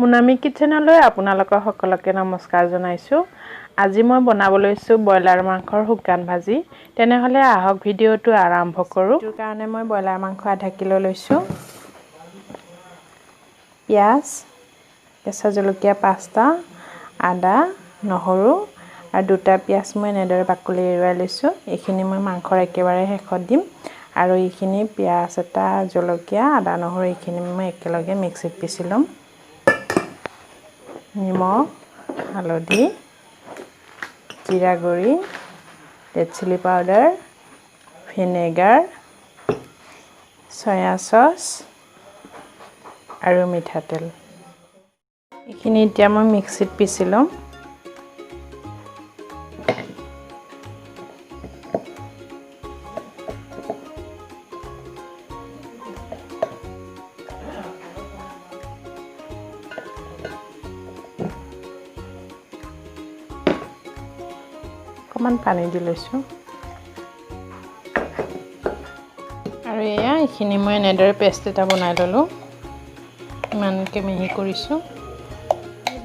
মুনামি কিচেনলৈ আপোনালোকৰ সকলোকে নমস্কাৰ জনাইছোঁ। আজি মই বনাব লৈছোঁ ব্ৰইলাৰ মাংসৰ শুকান ভাজি। তেনেহ'লে আহক ভিডিঅ'টো আৰম্ভ কৰোঁ। তাৰ কাৰণে মই ব্ৰইলাৰ মাংস আধা কিলো লৈছোঁ। পিঁয়াজ, কেঁচা জলকীয়া 5টা, আদা, নহৰু আৰু 2টা পিঁয়াজ মই এনেদৰে বাকলি এৰুৱাই লৈছোঁ। এইখিনি মই মাংসৰ একেবাৰে শেষত দিম। আৰু এইখিনি পিঁয়াজ এটা, জলকীয়া, আদা, নহৰু এইখিনি মই একেলগে মিক্সিত পিচি ল'ম। নিমখ, হালধি, জিৰা গুড়ি, red chilli powder, vinegar, soya sauce আৰু মিঠাতেল। এইখিনি এতিয়া মই মিক্সিত পিচি ল'ম। অকণমান পানী দি লৈছোঁ। আৰু এইখিনি মই এনেদৰে পেষ্ট এটা বনাই ল'লোঁ। ইমানকৈ মিহি কৰিছোঁ।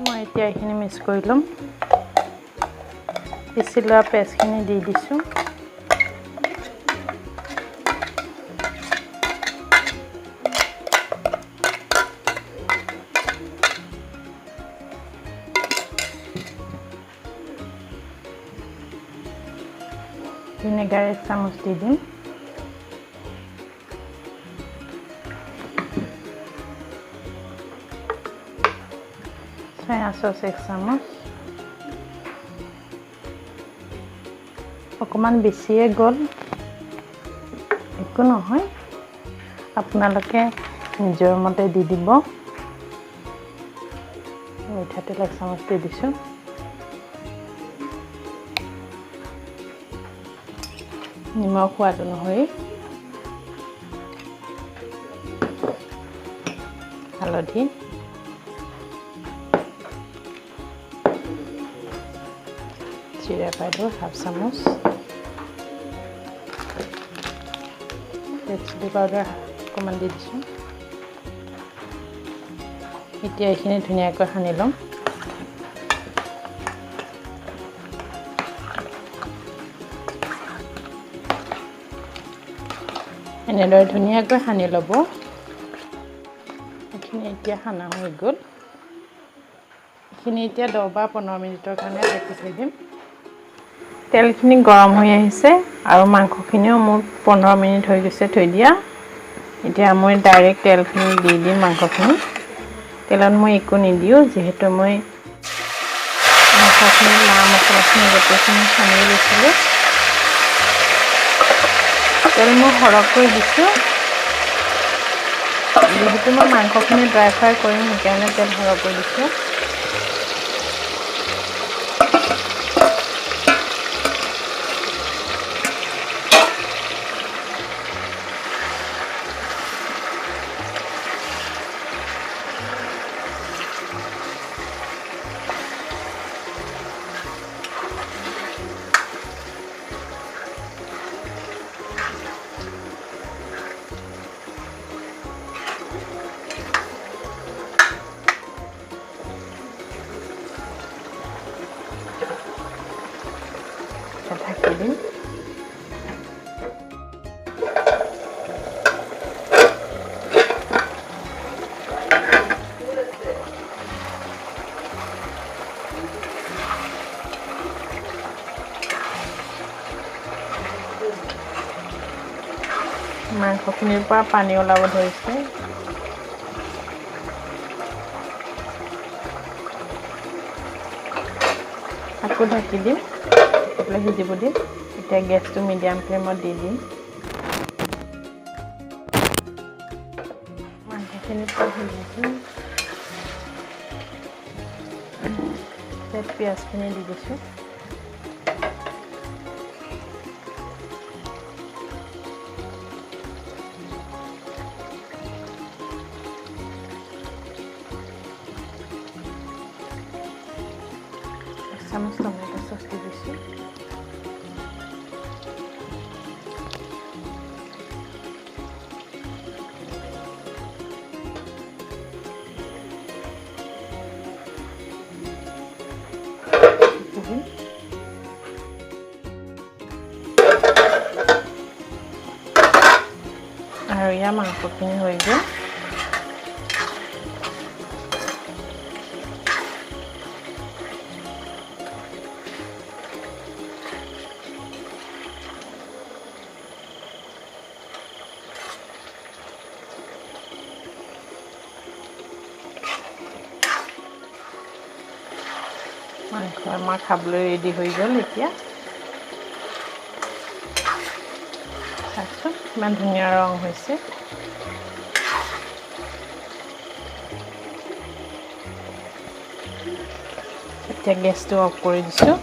মই এতিয়া এইখিনি মিক্স কৰি ল'ম। পিচি লোৱা পেষ্টখিনি দি দিছোঁ। ভিনেগাৰ 1 চামুচ দি দিম। চয়া চচ 1 চামুচ। অকণমান বেছিয়ে গ'ল, একো নহয়, আপোনালোকে নিজৰ মতে দি দিব। মিঠাতেল 1 চামুচ দি দিছোঁ। নিমখ সোৱাদ অনুসৰি, হালধি, জিৰা পাউডাৰ 1/2 চামুচ, ৰেড চিলি পাউডাৰ অকণমান দি দিছোঁ। এতিয়া এইখিনি ধুনীয়াকৈ সানি ল'ম। এনেদৰে ধুনীয়াকৈ সানি ল'ব। এইখিনি এতিয়া সানা হৈ গ'ল। এইখিনি এতিয়া 10 বা 15 মিনিটৰ কাৰণে ঢাকি থৈ দিম। তেলখিনি গৰম হৈ আহিছে আৰু মাংসখিনিও মোৰ 15 মিনিট হৈ গৈছে থৈ দিয়া। এতিয়া মই ডাইৰেক্ট তেলখিনি দি দিম মাংসখিনি। তেলত মই একো নিদিওঁ, যিহেতু মই মাংসখিনি মছলাখিনি গোটেইখিনি সানি লৈছিলোঁ। তেল মই সৰহকৈ দিছোঁ, যিহেতু মই মাংসখিনি ড্ৰাই ফ্ৰাই কৰিম, সেইকাৰণে তেল সৰহকৈ দিছোঁ। ঢাকি দিম। মাংসখিনিৰ পৰা পানী ওলাব ধৰিছে। আকৌ ঢাকি দিম, সিজিব দিম। এতিয়া গেছটো মিডিয়াম ফ্লেমত দি দিম। মাংসখিনি সিজিছে। পিঁয়াজখিনি দি দিছোঁ। চামুচ টমেটো চচ দি দিছোঁ। মাংসখিনি হৈ গ'ল। মাংস আমাৰ খাবলৈ ৰেডি হৈ গ'ল এতিয়া। চাওকচোন ইমান ধুনীয়া ৰং হৈছে। এতিয়া গেছটো অফ কৰি দিছোঁ।